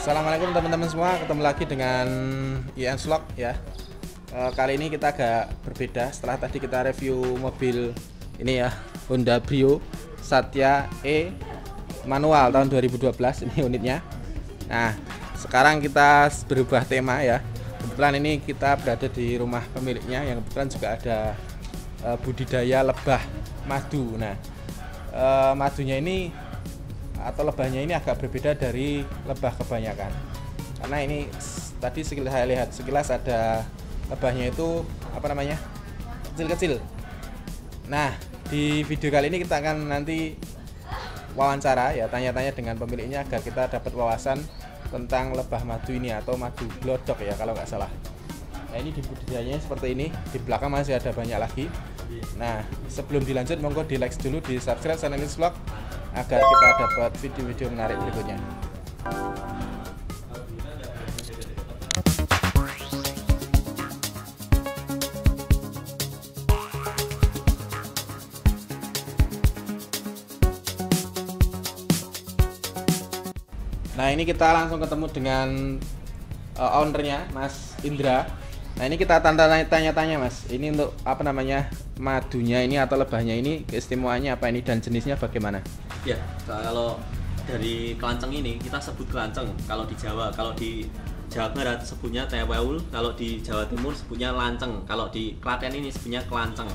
Assalamualaikum teman-teman semua, ketemu lagi dengan IN Vlog ya. Kali ini kita agak berbeda setelah tadi kita review mobil ini ya, Honda Brio Satya E manual tahun 2012 ini unitnya. Nah, sekarang kita berubah tema ya. Kebetulan ini kita berada di rumah pemiliknya yang kebetulan juga ada budidaya lebah madu. Nah, madunya ini atau lebahnya ini agak berbeda dari lebah kebanyakan, karena ini tadi saya lihat sekilas ada lebahnya itu kecil-kecil. Nah, di video kali ini kita akan nanti wawancara ya, tanya-tanya dengan pemiliknya agar kita dapat wawasan tentang lebah madu ini atau madu glodok ya kalau nggak salah. Nah, ini di budidayanya seperti ini, di belakang masih ada banyak lagi. Nah, sebelum dilanjut monggo di like dulu, di subscribe channel IN Vlog agar kita dapat video-video menarik berikutnya. Nah, ini kita langsung ketemu dengan ownernya, Mas Indra. Nah, ini kita tanya-tanya Mas, ini untuk madunya ini atau lebahnya ini keistimewaannya apa ini dan jenisnya bagaimana? Ya, kalau dari kelanceng ini kita sebut kelanceng kalau di Jawa. Kalau di Jawa Barat sebutnya teweul, kalau di Jawa Timur sebutnya lanceng, kalau di Klaten ini sebutnya kelanceng.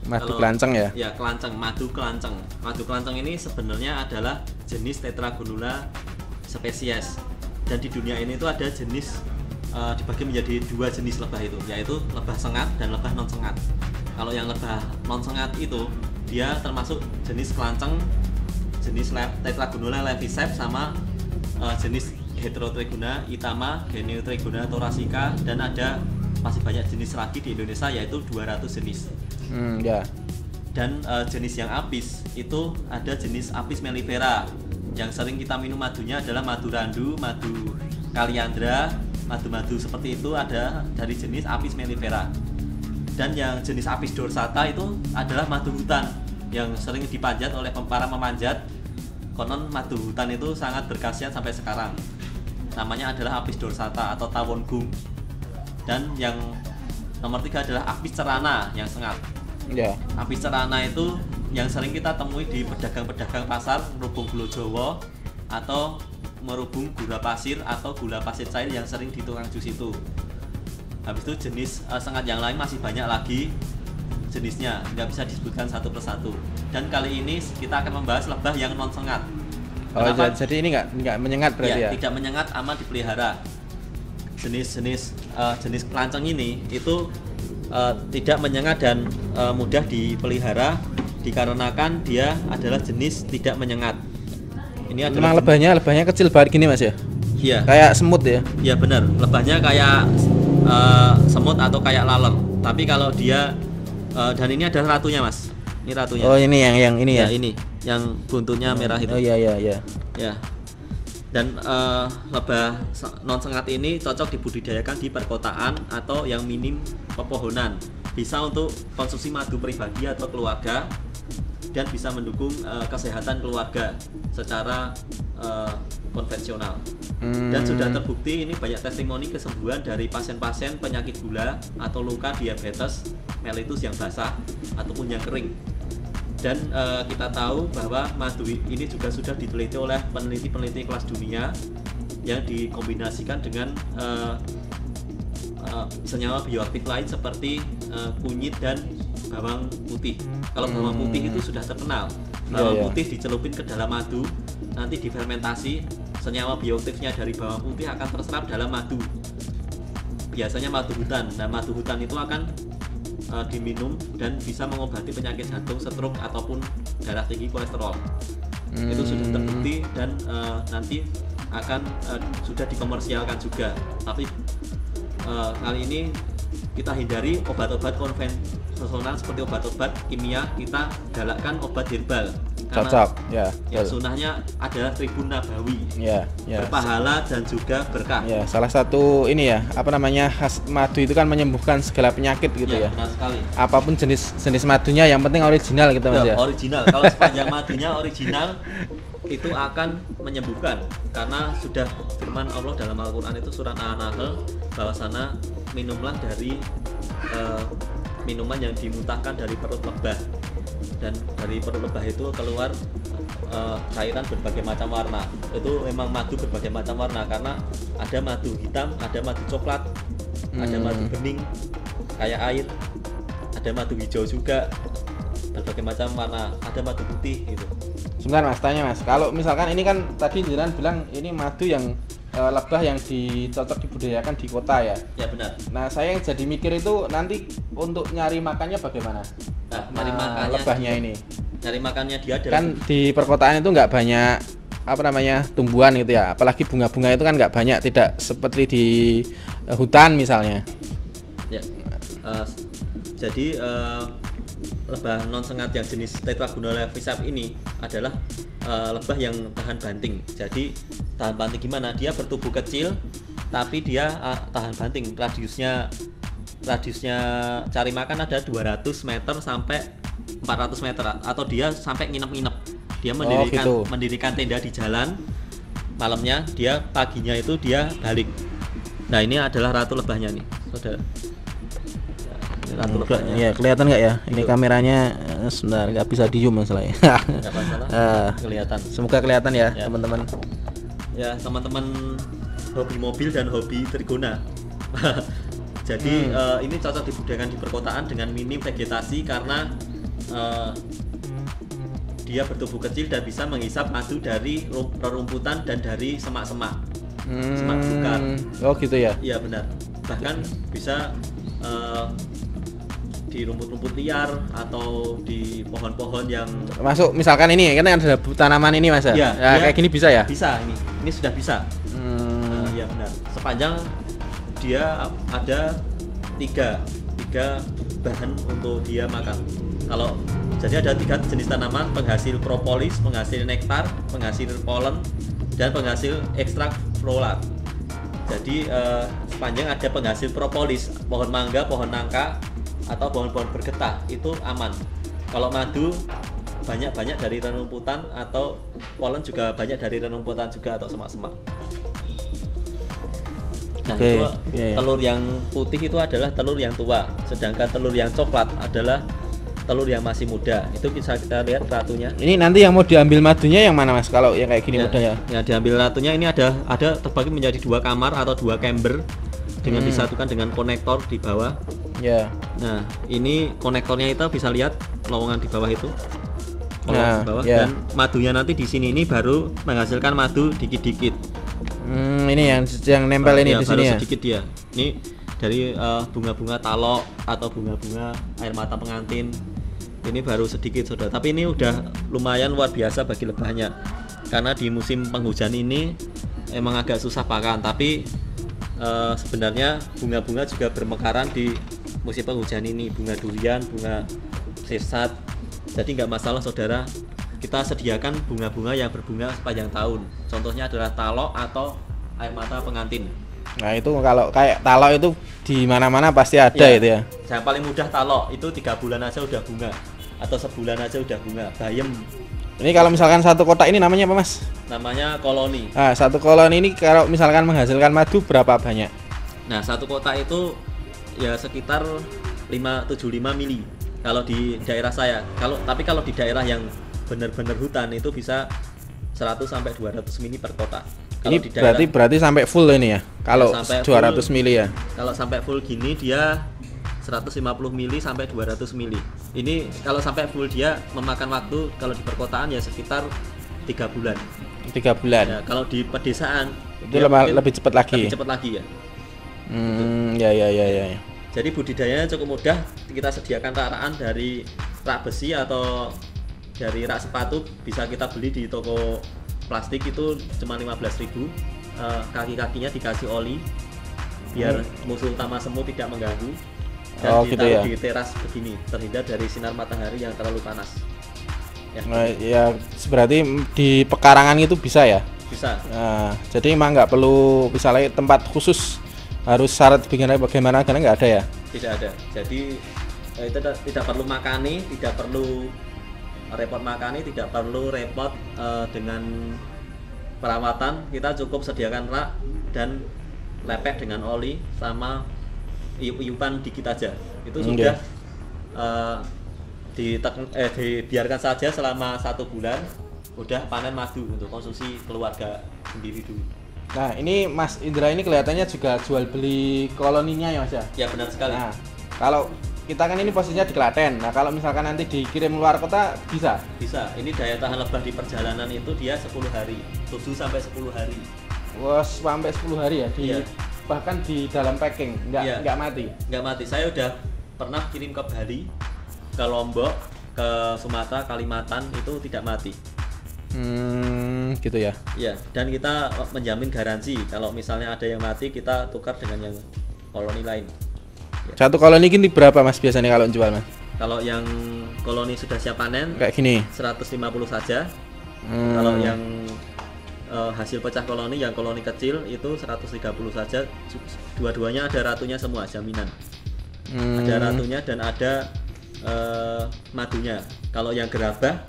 Madu kelanceng ya? Ya, kelanceng, madu kelanceng. Madu kelanceng ini sebenarnya adalah jenis Tetragonula spesies. Dan di dunia ini itu ada jenis dibagi menjadi dua jenis lebah itu, yaitu lebah sengat dan lebah non sengat. Kalau yang lebah non sengat itu dia termasuk jenis kelanceng, jenis Tetragonula leviceps sama jenis Heterotrigona itama, Geniotrigona thoracica, dan ada masih banyak jenis lagi di Indonesia yaitu 200 jenis. Ya. Dan jenis yang apis itu ada jenis Apis mellifera. Yang sering kita minum madunya adalah madu randu, madu kaliandra, madu-madu seperti itu ada dari jenis Apis mellifera. Dan yang jenis Apis dorsata itu adalah madu hutan yang sering dipanjat oleh para memanjat. Konon madu hutan itu sangat berkhasiat sampai sekarang. Namanya adalah Apis dorsata atau tawon gung. Dan yang nomor 3 adalah Apis cerana yang sengat. Ya. Apis cerana itu yang sering kita temui di pedagang-pedagang pasar merubung gula Jawa atau merubung gula pasir atau gula pasir cair yang sering di tukang jus itu. Habis itu jenis sengat yang lain masih banyak lagi jenisnya, nggak bisa disebutkan satu persatu. Dan kali ini kita akan membahas lebah yang non sengat. Oh, jadi ini nggak menyengat berarti ya? Tidak menyengat, aman dipelihara. Jenis kelanceng ini itu tidak menyengat dan mudah dipelihara dikarenakan dia adalah jenis tidak menyengat. Ini adalah lebahnya kecil banget gini Mas ya? Iya. Kayak semut ya? Iya benar, lebahnya kayak semut atau kayak laler. Tapi kalau dia dan ini adalah ratunya Mas. Ini ratunya. Oh, ini yang ini ya? Ini yang buntutnya merah itu. Oh iya. Ya. Dan lebah non sengat ini cocok dibudidayakan di perkotaan atau yang minim pepohonan. Bisa untuk konsumsi madu pribadi atau keluarga dan bisa mendukung kesehatan keluarga secara konvensional. Dan sudah terbukti ini banyak testimoni kesembuhan dari pasien-pasien penyakit gula atau luka diabetes mellitus yang basah ataupun yang kering. Dan kita tahu bahwa madu ini juga sudah diteliti oleh peneliti-peneliti kelas dunia yang dikombinasikan dengan senyawa bioaktif lain seperti kunyit dan bawang putih. Kalau bawang putih itu sudah terkenal. Bawang putih dicelupin ke dalam madu, nanti difermentasi, senyawa bioaktifnya dari bawang putih akan terserap dalam madu. Biasanya madu hutan. Nah, madu hutan itu akan diminum dan bisa mengobati penyakit jantung, stroke ataupun darah tinggi, kolesterol. Itu sudah terbukti dan nanti akan sudah dikomersialkan juga. Tapi kali ini kita hindari obat-obat konvensional seperti obat-obat kimia, kita galakkan obat herbal. Cocok ya. Sunnahnya adalah tribun nabawi. Ya. Berpahala dan juga berkah. Ya, salah satu ini ya, khas madu itu kan menyembuhkan segala penyakit gitu ya. Benar sekali. Apapun jenis madunya yang penting original gitu Mas ya. Original. Kalau sepanjang madunya original, itu akan menyembuhkan, karena sudah firman Allah dalam Al-Quran itu surat An-Nahl bahwasana minumlah dari minuman yang dimuntahkan dari perut lebah, dan dari perut lebah itu keluar cairan berbagai macam warna. Itu memang madu berbagai macam warna, karena ada madu hitam, ada madu coklat, ada madu bening kayak air, ada madu hijau juga berbagai macam warna, ada madu putih gitu. Sebentar Mas, tanya Mas, kalau misalkan ini kan tadi Jiran bilang ini madu yang lebah yang dicocok dibudidayakan di kota ya? Ya benar. Nah saya yang jadi mikir itu nanti untuk nyari makannya bagaimana? Nah, nyari makannya, lebahnya ini nyari makannya dia adalah kan di perkotaan itu nggak banyak apa namanya tumbuhan gitu ya, apalagi bunga-bunga itu kan nggak banyak, tidak seperti di hutan misalnya. Ya, jadi lebah non sengat yang jenis Tetragona levisap ini adalah lebah yang tahan banting. Jadi tahan banting gimana? Dia bertubuh kecil, tapi dia tahan banting. Radiusnya cari makan ada 200 meter sampai 400 meter, atau dia sampai nginep-nginep. Dia mendirikan tenda di jalan malamnya, dia paginya itu dia balik. Nah ini adalah ratu lebahnya nih, saudara. Ratu lebahnya. Ya kelihatan nggak ya? Ini kameranya sebentar nggak bisa di zoom masalahnya. Nggak masalah. Kelihatan. Semoga kelihatan ya teman-teman. Ya teman-teman hobi mobil dan hobi trigona. Jadi ini cocok dibudidayakan di perkotaan dengan minim vegetasi, karena dia bertubuh kecil dan bisa menghisap madu dari rerumputan dan dari semak-semak, semak belukar. Oh gitu ya? Iya benar. Bahkan bisa di rumput-rumput liar atau di pohon-pohon yang masuk. Misalkan ini kan ada tanaman ini Mas ya? Ya kayak gini bisa ya? Bisa, ini sudah bisa. Ya benar. Sepanjang dia ada tiga bahan untuk dia makan. Kalau jadi ada 3 jenis tanaman: penghasil propolis, penghasil nektar, penghasil polen, dan penghasil ekstrak floral. Jadi sepanjang ada penghasil propolis, pohon mangga, pohon nangka, atau pohon-pohon bergetah itu aman. Kalau madu banyak dari rerumputan, atau polen juga banyak dari rerumputan juga atau semak-semak. Nah, itu telur yang putih itu adalah telur yang tua, sedangkan telur yang coklat adalah telur yang masih muda. Itu bisa kita lihat ratunya. Ini nanti yang mau diambil madunya yang mana Mas? Kalau yang kayak gini muda ya? Yang diambil ratunya ini ada terbagi menjadi 2 kamar atau 2 chamber dengan disatukan dengan konektor di bawah. Ya. Nah, ini konektornya itu bisa lihat lowongan di bawah itu. Nah, di bawah dan madunya nanti di sini ini baru menghasilkan madu dikit-dikit. Ini yang nempel ini di sini ya. Sedikit dia. Ini dari bunga-bunga talok atau bunga-bunga air mata pengantin. Ini baru sedikit saudara. Tapi ini udah lumayan luar biasa bagi lebahnya. Karena di musim penghujan ini emang agak susah pakan. Tapi sebenarnya bunga-bunga juga bermekaran di musim penghujan ini. Bunga durian, bunga sesat. Jadi nggak masalah saudara. Kita sediakan bunga-bunga yang berbunga sepanjang tahun. Contohnya adalah talok atau air mata pengantin. Nah itu kalau kayak talok itu di mana-mana pasti ada ya, itu ya. Yang paling mudah talok itu 3 bulan aja udah bunga, atau sebulan aja udah bunga. Bayem. Ini kalau misalkan satu kotak ini namanya apa Mas? Namanya koloni. Nah, satu koloni ini kalau misalkan menghasilkan madu berapa banyak? Nah, satu kotak itu ya sekitar 575 mili kalau di daerah saya. Tapi kalau di daerah yang benar-benar hutan itu bisa 100 sampai 200 mili per kotak. Kalau ini di daerah, berarti sampai full ini ya. Kalau ya, 200 full, mili ya. Kalau sampai full gini dia 150 mili sampai 200 mili. Ini kalau sampai full dia memakan waktu kalau di perkotaan ya sekitar 3 bulan. 3 bulan. Ya, kalau di pedesaan itu lebih cepat lagi. Lebih cepat lagi ya. Ya. Jadi budidayanya cukup mudah. Kita sediakan rakan dari rak besi atau dari rak sepatu, bisa kita beli di toko plastik itu cuma 15.000. Kaki-kakinya dikasih oli biar musuh utama semut tidak mengganggu. Dan ditaruh gitu ya? Di teras begini, terhindar dari sinar matahari yang terlalu panas. Ya berarti di pekarangan itu bisa ya? Bisa. Nah, jadi emang nggak perlu misalnya tempat khusus harus syarat bagaimana karena nggak ada ya? Tidak ada. Jadi itu tidak perlu makani, tidak perlu repot makani, tidak perlu repot dengan perawatan. Kita cukup sediakan rak dan lepek dengan oli sama iup-iupan dikit aja. Itu sudah dibiarkan saja selama 1 bulan, udah panen madu untuk konsumsi keluarga sendiri dulu. Nah ini Mas Indra ini kelihatannya juga jual beli koloninya ya Mas ya? Ya benar sekali. Nah kalau kita kan ini posisinya di Klaten, nah kalau misalkan nanti dikirim luar kota bisa? Bisa, ini daya tahan lebah di perjalanan itu dia 10 hari, 7 sampai 10 hari. Wah, sampai 10 hari ya? Bahkan di dalam packing, nggak mati? Nggak mati, saya udah pernah kirim ke Bali, ke Lombok, ke Sumatera, Kalimantan, itu tidak mati. Gitu ya? Iya, dan kita menjamin garansi, kalau misalnya ada yang mati, kita tukar dengan yang koloni lain. Satu koloni ini berapa Mas biasanya kalau jual Mas? Kalau yang koloni sudah siap panen kayak gini 150 saja. Kalau yang hasil pecah koloni, yang koloni kecil itu 130 saja. Dua-duanya ada ratunya semua, jaminan. Ada ratunya dan ada madunya. Kalau yang gerabah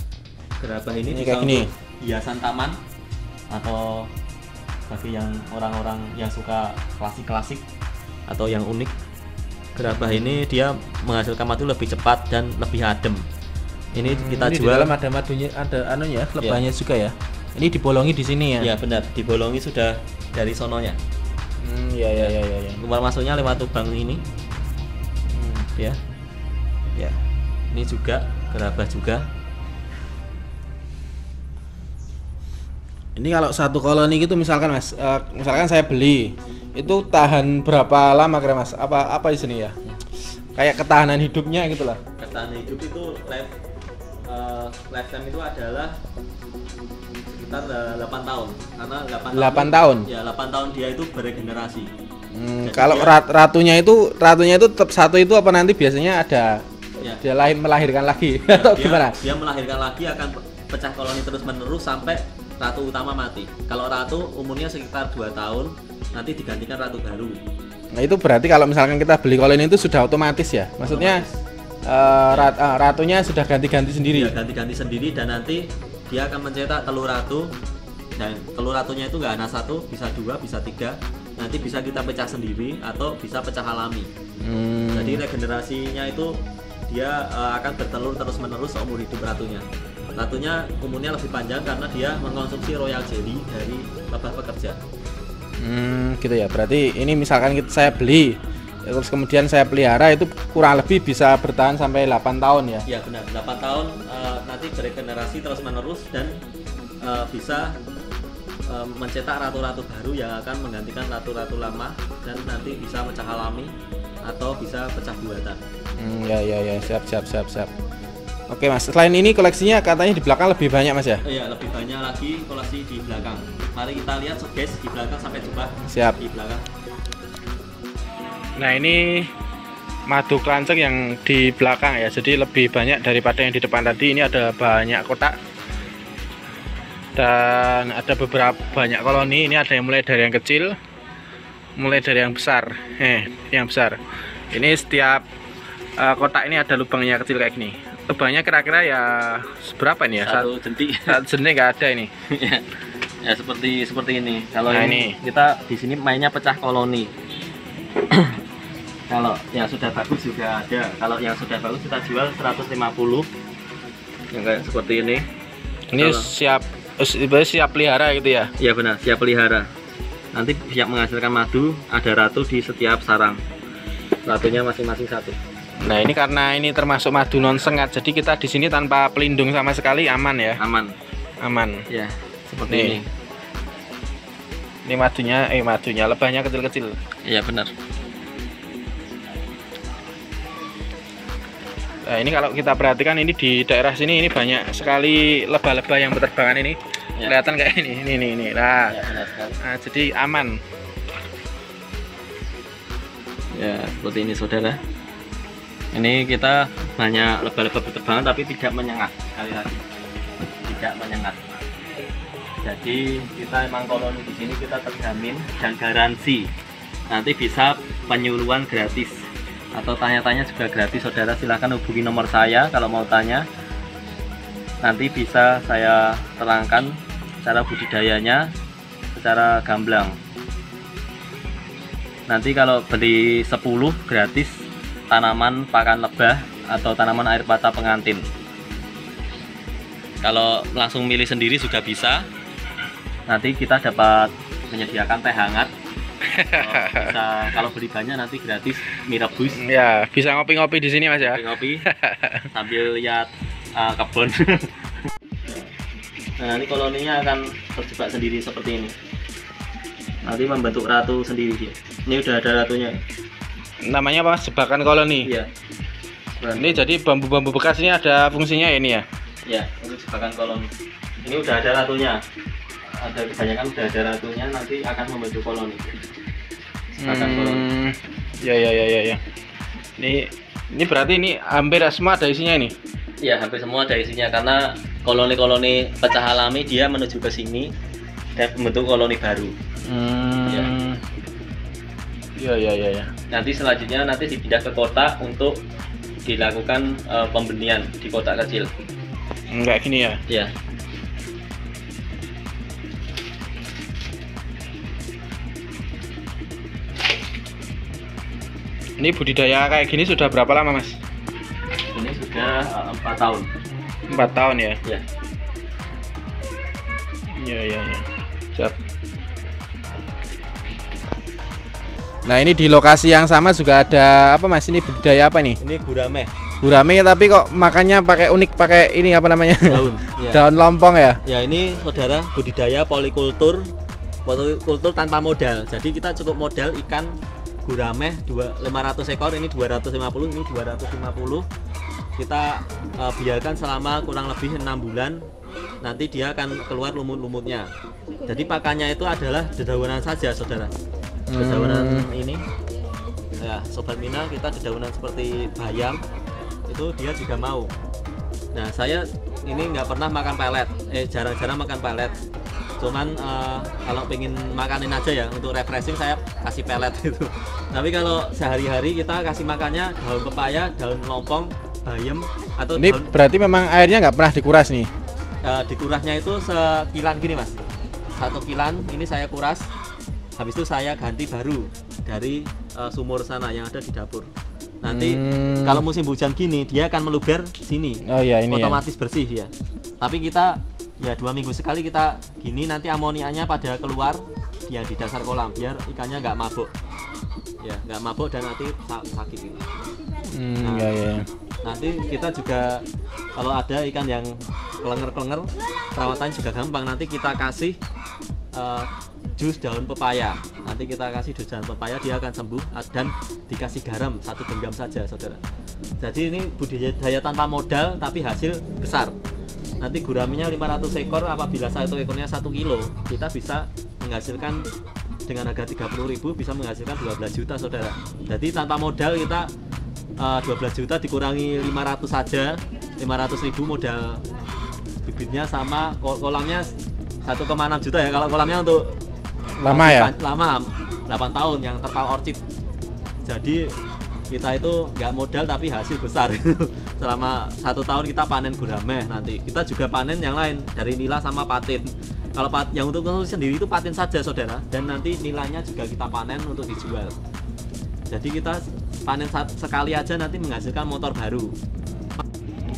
ini kayak gini, hiasan taman atau bagi yang orang-orang yang suka klasik-klasik atau yang unik. Gerabah ini dia menghasilkan madu lebih cepat dan lebih adem. Ini kita ini jual. Di dalam ada madunya, ada anunya, lebahnya juga ya. Ini dibolongi di sini ya? Ya benar, dibolongi sudah dari sononya. Ya. Keluar masuknya lewat lubang ini. Ya. Ini juga gerabah juga. Ini kalau satu koloni gitu misalkan Mas, misalkan saya beli, itu tahan berapa lama kira Mas? Apa di sini ya? Kayak ketahanan hidupnya gitulah. Ketahanan hidup itu lifetime itu adalah sekitar 8 tahun. Karena 8 tahun. Ya, 8 tahun dia itu beregenerasi. Kalau ratunya itu tetap satu itu apa nanti biasanya ada dia melahirkan lagi atau gimana? Dia melahirkan lagi, akan pecah koloni terus-menerus sampai ratu utama mati. Kalau ratu umurnya sekitar 2 tahun, nanti digantikan ratu baru. Nah itu berarti kalau misalkan kita beli koloni itu sudah otomatis ya? Maksudnya ratunya sudah ganti-ganti sendiri? Ya, ganti-ganti sendiri, dan nanti dia akan mencetak telur ratu. Dan telur ratunya itu nggak hanya 1, bisa 2, bisa 3. Nanti bisa kita pecah sendiri atau bisa pecah alami. Jadi regenerasinya itu dia akan bertelur terus-menerus seumur hidup ratunya. Ratunya umurnya lebih panjang karena dia mengkonsumsi royal jelly dari lebah pekerja. Gitu ya. Berarti ini misalkan saya beli, terus kemudian saya pelihara, itu kurang lebih bisa bertahan sampai 8 tahun ya? Ya benar, 8 tahun nanti beregenerasi terus-menerus dan bisa mencetak ratu-ratu baru yang akan menggantikan ratu-ratu lama, dan nanti bisa pecah alami atau bisa pecah buatan. Ya, siap. Oke Mas, selain ini koleksinya katanya di belakang lebih banyak Mas ya? Iya, lebih banyak lagi koleksi di belakang. Mari kita lihat guys di belakang, sampai jumpa. Siap. Di belakang. Nah ini madu kelanceng yang di belakang ya, jadi lebih banyak daripada yang di depan tadi. Ini ada banyak kotak dan ada beberapa banyak koloni. Ini ada yang mulai dari yang kecil, mulai dari yang besar. Yang besar. Ini setiap kotak ini ada lubangnya kecil kayak gini. Lubangnya kira-kira ya seberapa ini ya? 1 jentik. 1 jentik nggak ada ini. Ya seperti ini. Kalau nah, ini kita di sini mainnya pecah koloni. Kalau yang sudah bagus juga ada. Kalau yang sudah bagus kita jual 150. Yang kayak seperti ini. Ini siap pelihara gitu ya? Iya benar, siap pelihara. Nanti siap menghasilkan madu, ada ratu di setiap sarang. Ratunya masing-masing 1. Nah ini karena ini termasuk madu non sengat, jadi kita di sini tanpa pelindung sama sekali aman ya? Aman. Ya, seperti ini. Ini madunya, lebahnya kecil-kecil. Iya benar. Nah ini kalau kita perhatikan ini di daerah sini ini banyak sekali lebah-lebah yang berterbangan ini. Ya. Kelihatan kayak ini. Nah, ya, nah jadi aman. Ya seperti ini saudara. Ini kita banyak lebah-lebah berterbangan tapi tidak menyengat, sekali lagi tidak menyengat. Jadi kita emang koloni di sini kita terjamin dan garansi. Nanti bisa penyuluhan gratis atau tanya-tanya juga gratis saudara. Silahkan hubungi nomor saya kalau mau tanya. nanti bisa saya terangkan cara budidayanya secara gamblang. Nanti kalau beli 10 gratis tanaman pakan lebah atau tanaman air mata pengantin. Kalau langsung milih sendiri juga bisa. Nanti kita dapat menyediakan teh hangat. Bisa, kalau beli banyak nanti gratis mie rebus. Ya, bisa ngopi-ngopi di sini Mas ya. Ngopi sambil lihat kebun. Nah, ini koloninya akan terjebak sendiri seperti ini. Nanti membentuk ratu sendiri dia. Ini udah ada ratunya. Namanya apa Mas? Jebakan koloni. Iya. Ini jadi bambu-bambu bekas ini ada fungsinya ini ya. Ya, ini jebakan koloni. Ini udah ada ratunya. Ada kebanyakan udah ada ratunya, nanti akan membentuk koloni. Jebakan koloni. Ya. Ini berarti ini hampir semua ada isinya ini. Ya, hampir semua ada isinya karena koloni-koloni pecah alami dia menuju ke sini dan membentuk koloni baru. Ya. Nanti selanjutnya dipindah ke kotak untuk dilakukan pembenihan di kotak kecil. Kayak gini ya. Ya. Ini budidaya kayak gini sudah berapa lama Mas? Ini sudah 4 tahun. 4 tahun ya? Ya. Siap. Nah ini di lokasi yang sama juga ada apa Mas? Ini budidaya apa nih? Ini gurame. Gurame tapi kok makannya pakai unik, pakai ini apa namanya? Daun. Ya. Daun lompong ya? Ya, ini saudara budidaya polikultur tanpa modal. Jadi kita cukup modal ikan gurame 500 ekor, ini 250, ini 250. Kita biarkan selama kurang lebih 6 bulan. Nanti dia akan keluar lumut-lumutnya. Jadi pakannya itu adalah dedaunan saja saudara. Dedaunan ini ya sobat Mina, kita dedaunan seperti bayam itu dia juga mau. Nah saya ini nggak pernah makan pelet, jarang-jarang makan pelet. Cuman kalau pengen makanin aja ya untuk refreshing saya kasih pelet itu. Tapi kalau sehari-hari kita kasih makannya daun pepaya, daun lompong, bayam atau ini daun. Berarti memang airnya nggak pernah dikuras nih? Dikurasnya itu sekilan gini Mas, 1 kilan ini saya kuras. Habis itu saya ganti baru dari sumur sana yang ada di dapur. Nanti kalau musim hujan gini dia akan meluber sini. Oh iya, ini otomatis ya. Bersih ya. Tapi kita ya 2 minggu sekali kita gini, nanti amoniaknya pada keluar ya di dasar kolam biar ikannya nggak mabuk. Ya nggak mabuk dan nanti sakit ini. Ya. Nanti kita juga kalau ada ikan yang kelenger-kelenger, perawatannya juga gampang. Nanti kita kasih jus daun pepaya. Nanti kita kasih jus daun pepaya, dia akan sembuh dan dikasih garam 1 genggam saja saudara. Jadi ini budidaya tanpa modal tapi hasil besar. Nanti guramenya 500 ekor, apabila 1 ekornya 1 kilo, kita bisa menghasilkan dengan harga 30.000 bisa menghasilkan 12 juta saudara. Jadi tanpa modal kita 12 juta dikurangi 500 saja, 500.000 modal bibitnya sama kolamnya 1,6 juta ya. Kalau kolamnya untuk lama ya? Lama, 8 tahun yang terpal orchid. Jadi kita itu nggak modal tapi hasil besar. Selama 1 tahun kita panen gurame, nanti kita juga panen yang lain dari nila sama patin. Kalau yang untuk konsumsi sendiri itu patin saja saudara, dan nanti nilainya juga kita panen untuk dijual. Jadi kita panen sekali aja nanti menghasilkan motor baru.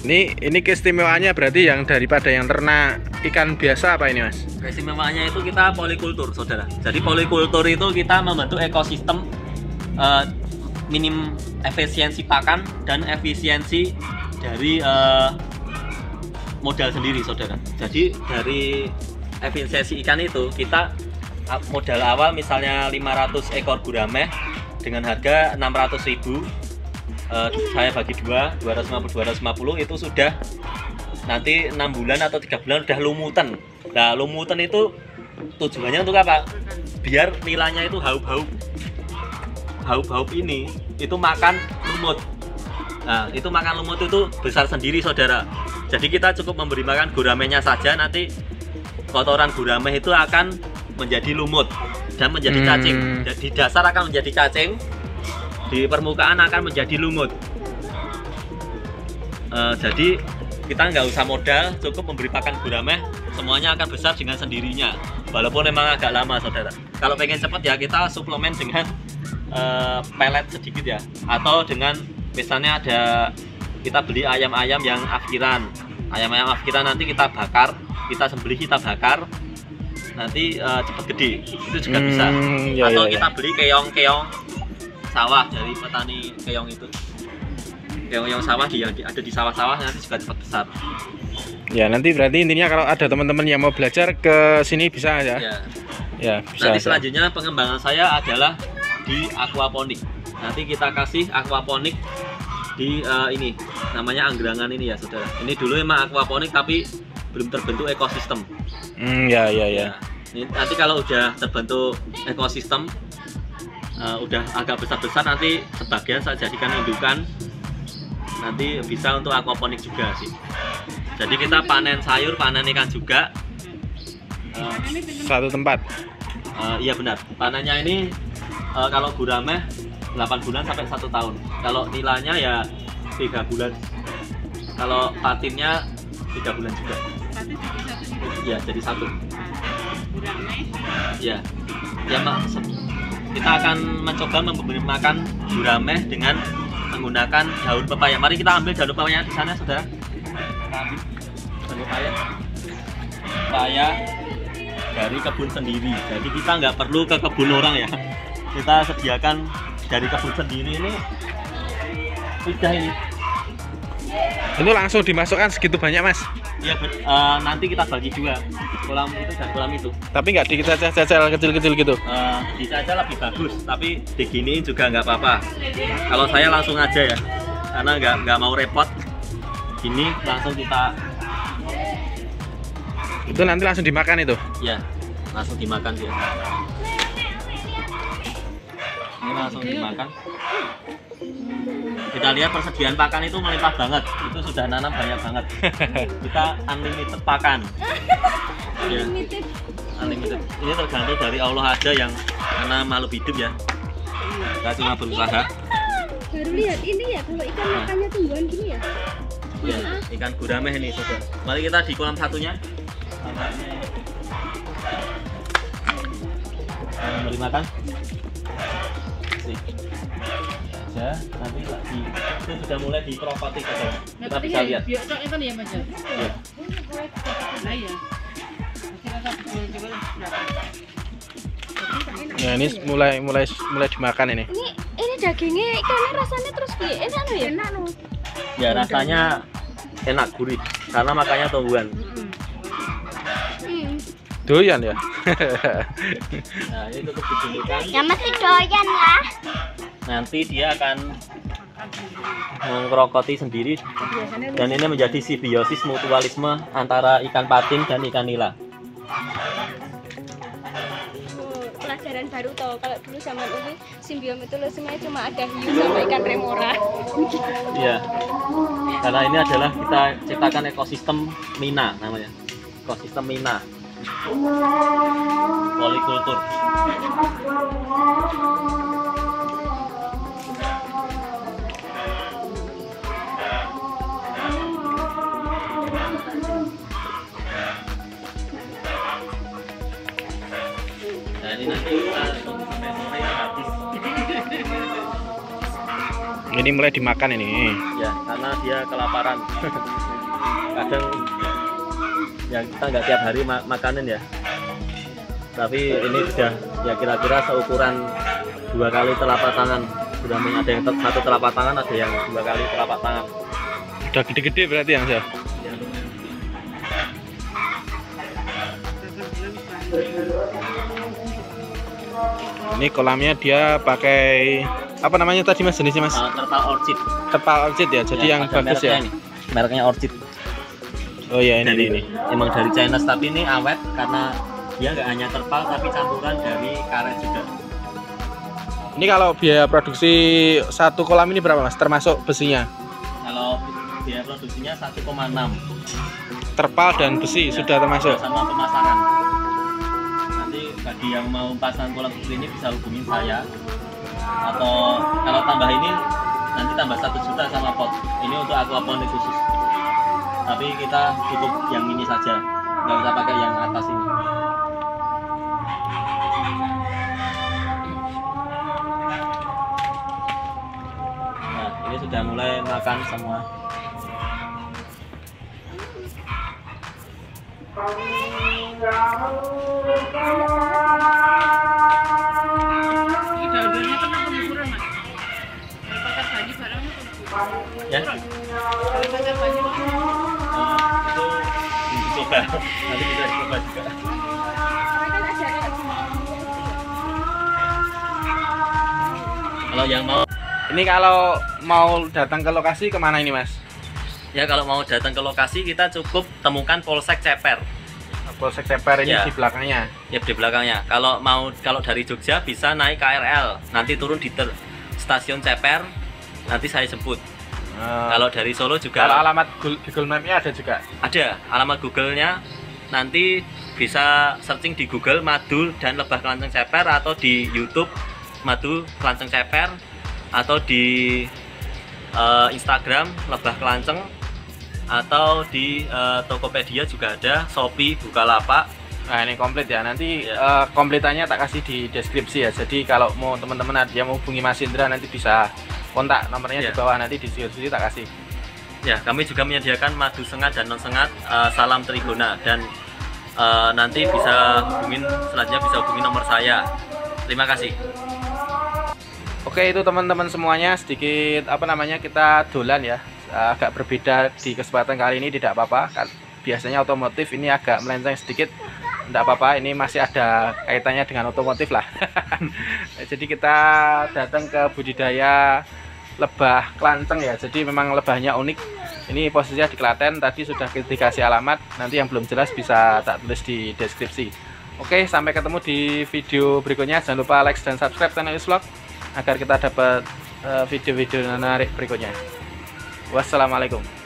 Ini keistimewaannya berarti yang daripada yang ternak ikan biasa apa ini Mas? Keistimewaannya itu kita polikultur saudara. Jadi polikultur itu kita membentuk ekosistem minim efisiensi pakan dan efisiensi dari modal sendiri saudara. Jadi dari efisiensi ikan itu kita modal awal misalnya 500 ekor gurame dengan harga 600.000, saya bagi 250 itu sudah nanti 6 bulan atau 3 bulan udah lumutan. Nah lumutan itu tujuannya untuk apa? Biar nilainya itu haup ini itu makan lumut. Nah itu makan lumut itu besar sendiri saudara. Jadi kita cukup memberi makan guramenya saja, nanti kotoran gurame itu akan menjadi lumut dan menjadi cacing. Di dasar akan menjadi cacing, di permukaan akan menjadi lumut. Jadi kita nggak usah modal, cukup memberi pakan gurame, semuanya akan besar dengan sendirinya. Walaupun memang agak lama saudara. Kalau pengen cepat ya kita suplemen dengan pelet sedikit ya, atau dengan misalnya kita beli ayam-ayam yang afkiran. Ayam-ayam afkiran nanti kita bakar, kita sembelih, kita bakar, nanti cepat gede, itu juga bisa. Atau kita beli keong-keong sawah dari petani keong itu. Keong sawah yang ada di sawah-sawah nanti juga cepat besar. Ya, nanti berarti intinya kalau ada teman-teman yang mau belajar ke sini bisa ya. Ya, bisa. Nanti selanjutnya pengembangan saya adalah di aquaponik. Nanti kita kasih aquaponik di ini namanya Anggrangan ini ya saudara. Ini dulu emang aquaponik tapi belum terbentuk ekosistem. Ya. Nanti kalau udah terbentuk ekosistem, udah agak besar-besar, nanti sebagian saya jadikan indukan. Nanti bisa untuk aquaponik juga sih. Jadi kita panen sayur, panen ikan juga. Satu tempat. Iya benar. Panennya ini kalau gurame 8 bulan sampai 1 tahun. Kalau nilainya ya 3 bulan. Kalau patinnya 3 bulan juga. Patin jadi satu gitu. Iya, jadi satu. Gurame. Iya. Ya, kita akan mencoba memberi makan gurame dengan menggunakan daun pepaya. Mari kita ambil daun pepaya di sana, saudara. Kita ambil daun pepaya dari kebun sendiri. Jadi kita nggak perlu ke kebun orang ya. Kita sediakan dari kebun sendiri ini. Sudah ini. Itu langsung dimasukkan segitu banyak mas? Iya, nanti kita bagi dua, kolam itu dan kolam itu. Tapi nggak dicecel kecil-kecil gitu? Dicecel lebih bagus, tapi diginiin juga nggak apa-apa. Kalau saya langsung aja ya, karena nggak mau repot. Gini langsung kita. Itu nanti langsung dimakan itu? Ya, langsung dimakan dia. Ini langsung dimakan. Kita lihat persediaan pakan itu melimpah banget, itu sudah nanam banyak banget. Kita unlimited pakan. Ya, unlimited. Ini tergantung dari Allah aja yang karena makhluk hidup ya. Kita cuma berusaha. Baru lihat ini ya, kalau ikan makannya tumbuhan gini ya. Ya, ikan gurame ini sudah. Mari kita di kolam satunya. Beri makan. Ya, nanti itu sudah mulai diprofati saja. Kita bisa lihat. Biasa kan ya mas ya. Ya. Nah ya. Ya ini mulai dimakan ini. Ini dagingnya ikannya rasanya terus piye? Enak ya? Enak no. Ya rasanya enak, gurih karena makannya tumbuhan. Doyan ya. Nah ini cukup ditunjukkan. Ya mesti doyan ya. Nanti dia akan mengkerokoti sendiri dan ini menjadi simbiosis mutualisme antara ikan patin dan ikan nila. Pelajaran baru toh, kalau dulu zaman ini simbiomutualismenya cuma ada hiu sama ikan remora. Iya, karena ini adalah kita ciptakan ekosistem Mina namanya, ekosistem Mina, polikultur. Ini nanti kita sampai sore habis. Ini mulai dimakan ini. Ya, karena dia kelaparan. Kadang ya kita nggak tiap hari makanan ya. Tapi ini sudah ya kira-kira seukuran 2 kali telapak tangan. Sudah ada yang satu telapak tangan, ada yang 2 kali telapak tangan. Udah gede-gede berarti yang saya. Ya. Ini kolamnya dia pakai apa namanya tadi mas jenisnya mas? Terpal orchid. Terpal orchid ya, jadi yang bagus ya. Ini. Mereknya orchid. Oh ya ini. Emang dari China tapi ini awet karena dia nggak hanya terpal tapi campuran dari karet juga. Ini kalau biaya produksi satu kolam ini berapa mas? Termasuk besinya? Kalau biaya produksinya 1,6. Terpal dan besi ya, sudah termasuk. Sama pemasangan. Bagi yang mau pasang kolam seperti ini bisa hubungin saya, atau kalau tambah ini nanti tambah 1 juta sama pot ini untuk aquaponik khusus. tapi kita cukup yang ini saja, nggak usah pakai yang atas ini. Nah, ini sudah mulai makan semua. Daun-daunnya pernah pengukuran mas. Kalau pakai baju barangnya pengukuran. Ya, Kalau pakai baju itu dicoba, nanti bisa dicoba juga. Kalau yang mau, Ini kalau mau datang ke lokasi kemana ini mas? ya kalau mau datang ke lokasi kita cukup temukan Polsek Ceper. Polsek Ceper ini Ya. di belakangnya. Ya di belakangnya. Kalau dari Jogja bisa naik KRL, nanti turun di stasiun Ceper, nanti saya jemput. Kalau dari Solo juga Kalau alamat Google Map-nya ada juga. ada alamat Google-nya, nanti bisa searching di Google Madu dan Lebah Kelanceng Ceper, atau di YouTube Madu Kelanceng Ceper, atau di Instagram Lebah Kelanceng, atau di Tokopedia juga ada, Shopee, Bukalapak. Nah ini komplit ya, nanti Ya. kompletannya tak kasih di deskripsi ya. Jadi kalau mau teman-teman yang mau hubungi Mas Indra nanti bisa kontak nomornya Ya. di bawah, nanti di deskripsi tak kasih. Ya, kami juga menyediakan madu sengat dan non sengat, salam trigona, dan nanti bisa selanjutnya bisa hubungi nomor saya. Terima kasih. Oke, itu teman-teman semuanya, sedikit kita dolan ya, agak berbeda di kesempatan kali ini, tidak apa-apa. Biasanya otomotif ini agak melenceng sedikit, tidak apa-apa, ini masih ada kaitannya dengan otomotif lah. Jadi kita datang ke budidaya lebah kelanceng ya, jadi memang lebahnya unik. Ini posisinya di Klaten, tadi sudah dikasih alamat, nanti yang belum jelas bisa tak tulis di deskripsi. Oke, sampai ketemu di video berikutnya. Jangan lupa like dan subscribe channel Vlog agar kita dapat video-video menarik berikutnya. Wassalamualaikum.